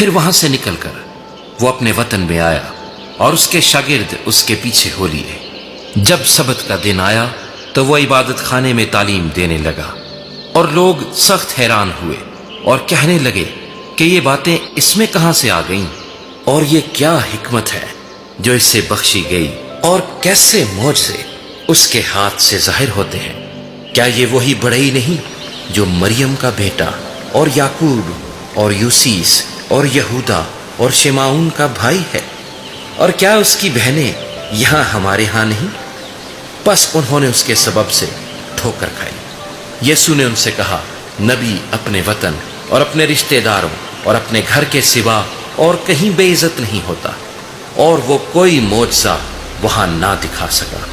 پھر وہاں سے نکل کر وہ اپنے وطن میں آیا اور اس کے شاگرد اس کے پیچھے ہو لیے۔ جب سبت کا دن آیا تو وہ عبادت خانے میں تعلیم دینے لگا، اور لوگ سخت حیران ہوئے اور کہنے لگے کہ یہ باتیں اس میں کہاں سے آ گئیں، اور یہ کیا حکمت ہے جو اس سے بخشی گئی، اور کیسے معجزے اس کے ہاتھ سے ظاہر ہوتے ہیں۔ کیا یہ وہی بڑئی نہیں جو مریم کا بیٹا اور یعقوب اور یوسیس اور یہودا اور شمعون کا بھائی ہے؟ اور کیا اس کی بہنیں یہاں ہمارے ہاں نہیں؟ پس انہوں نے اس کے سبب سے ٹھوکر کھائی۔ یسوع نے ان سے کہا، نبی اپنے وطن اور اپنے رشتہ داروں اور اپنے گھر کے سوا اور کہیں بے عزت نہیں ہوتا، اور وہ کوئی معجزہ وہاں نہ دکھا سکا،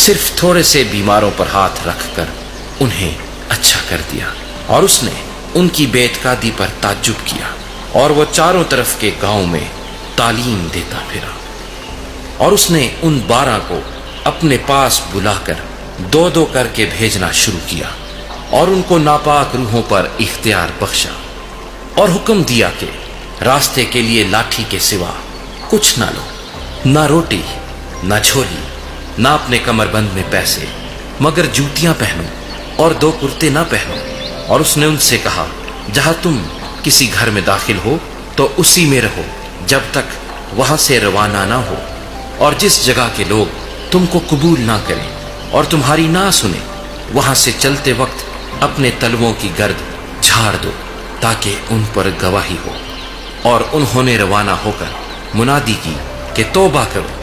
صرف تھوڑے سے بیماروں پر ہاتھ رکھ کر انہیں اچھا کر دیا۔ اور اس نے ان کی بے اعتقادی پر تعجب کیا، اور وہ چاروں طرف کے گاؤں میں تعلیم دیتا پھرا۔ اور اس نے ان 12 کو اپنے پاس بلا کر 2 کر کے بھیجنا شروع کیا، اور ان کو ناپاک روحوں پر اختیار بخشا، اور حکم دیا کہ راستے کے لیے لاٹھی کے سوا کچھ نہ لو، نہ روٹی، نہ جھولی، نہ اپنے کمر بند میں پیسے، مگر جوتیاں پہنو اور 2 کرتے نہ پہنو۔ اور اس نے ان سے کہا، جہاں تم کسی گھر میں داخل ہو تو اسی میں رہو جب تک وہاں سے روانہ نہ ہو، اور جس جگہ کے لوگ تم کو قبول نہ کریں اور تمہاری نہ سنیں، وہاں سے چلتے وقت اپنے تلووں کی گرد جھاڑ دو تاکہ ان پر گواہی ہو۔ اور انہوں نے روانہ ہو کر منادی کی کہ توبہ کرو،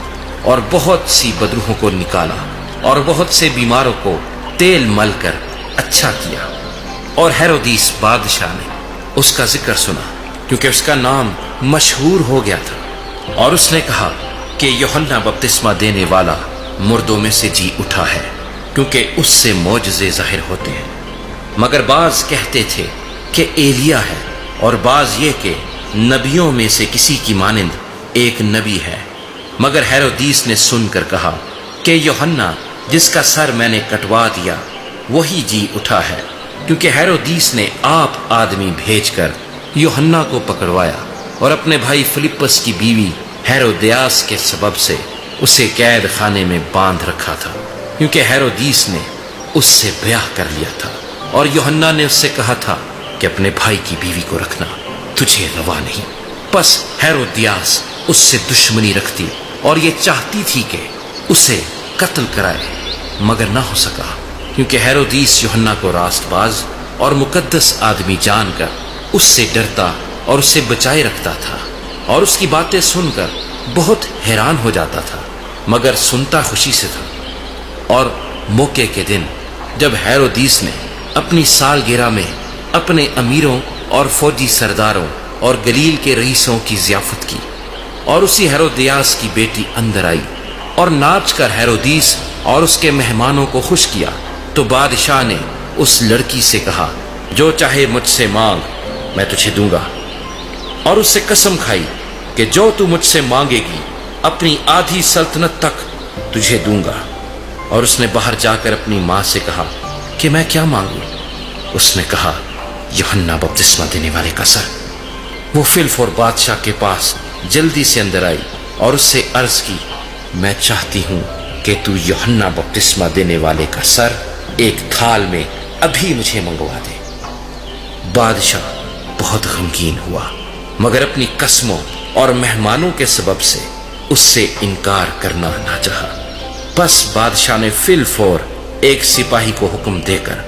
اور بہت سی بدروحوں کو نکالا، اور بہت سے بیماروں کو تیل مل کر اچھا کیا۔ اور ہیرودیس بادشاہ نے اس کا ذکر سنا، کیونکہ اس کا نام مشہور ہو گیا تھا، اور اس نے کہا کہ یوحنا بپتسمہ دینے والا مردوں میں سے جی اٹھا ہے، کیونکہ اس سے معجزے ظاہر ہوتے ہیں۔ مگر بعض کہتے تھے کہ ایلیا ہے، اور بعض یہ کہ نبیوں میں سے کسی کی مانند ایک نبی ہے۔ مگر ہیرودیس نے سن کر کہا کہ یوحنا جس کا سر میں نے کٹوا دیا وہی جی اٹھا ہے، کیونکہ ہیرودیس نے آپ آدمی بھیج کر یوحنا کو پکڑوایا، اور اپنے بھائی فلپس کی بیوی ہیرودیاس کے سبب سے اسے قید خانے میں باندھ رکھا تھا، کیونکہ ہیرودیس نے اس سے بیاہ کر لیا تھا، اور یوحنا نے اس سے کہا تھا کہ اپنے بھائی کی بیوی کو رکھنا تجھے روا نہیں۔ پس ہیرودیاس اس سے دشمنی رکھتی اور یہ چاہتی تھی کہ اسے قتل کرائے، مگر نہ ہو سکا، کیونکہ ہیرودیس یوحنا کو راست باز اور مقدس آدمی جان کر اس سے ڈرتا اور اسے بچائے رکھتا تھا، اور اس کی باتیں سن کر بہت حیران ہو جاتا تھا، مگر سنتا خوشی سے تھا۔ اور موقع کے دن جب ہیرودیس نے اپنی سالگرہ میں اپنے امیروں اور فوجی سرداروں اور گلیل کے رئیسوں کی ضیافت کی، اور اسی ہیرودیاس کی بیٹی اندر آئی اور ناچ کر ہیرودیس اور اس کے مہمانوں کو خوش کیا، تو بادشاہ نے اس لڑکی سے کہا، جو چاہے مجھ سے مانگ میں تجھے دوں گا، اور اس سے قسم کھائی کہ جو تو مجھ سے مانگے گی اپنی آدھی سلطنت تک تجھے دوں گا۔ اور اس نے باہر جا کر اپنی ماں سے کہا کہ میں کیا مانگوں؟ اس نے کہا، یوحنا بپتسمہ دینے والے کا سر۔ وہ فلفور بادشاہ کے پاس جلدی سے اندر آئی اور اس سے عرض کی، میں چاہتی ہوں کہ تو یوحنا بپتسمہ دینے والے کا سر ایک تھال میں ابھی مجھے منگوا دے۔ بادشاہ بہت غمگین ہوا، مگر اپنی قسموں اور مہمانوں کے سبب سے اس سے انکار کرنا نہ چاہا۔ پس بادشاہ نے فی الفور ایک سپاہی کو حکم دے کر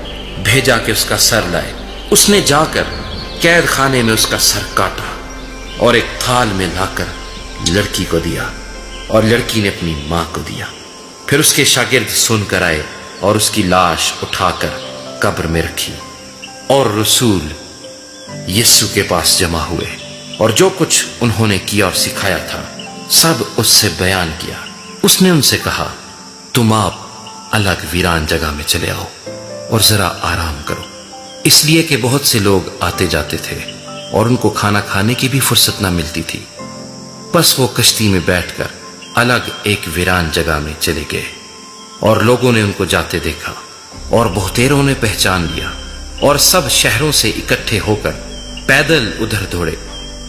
بھیجا کہ اس کا سر لائے۔ اس نے جا کر قید خانے میں اس کا سر کاٹا اور ایک تھال میں لا کر لڑکی کو دیا، اور لڑکی نے اپنی ماں کو دیا۔ پھر اس کے شاگرد سن کر آئے اور اس کی لاش اٹھا کر قبر میں رکھی، اور رسول یسوع کے پاس جمع ہوئے، اور جو کچھ انہوں نے کیا اور سکھایا تھا سب اس سے بیان کیا۔ اس نے ان سے کہا، تم آپ الگ ویران جگہ میں چلے آؤ اور ذرا آرام کرو، اس لیے کہ بہت سے لوگ آتے جاتے تھے اور ان کو کھانا کھانے کی بھی فرصت نہ ملتی تھی۔ پس وہ کشتی میں بیٹھ کر الگ ایک ویران جگہ میں چلے گئے، اور لوگوں نے ان کو جاتے دیکھا، اور بہتیروں نے پہچان لیا، اور سب شہروں سے اکٹھے ہو کر پیدل ادھر دوڑے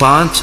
5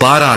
12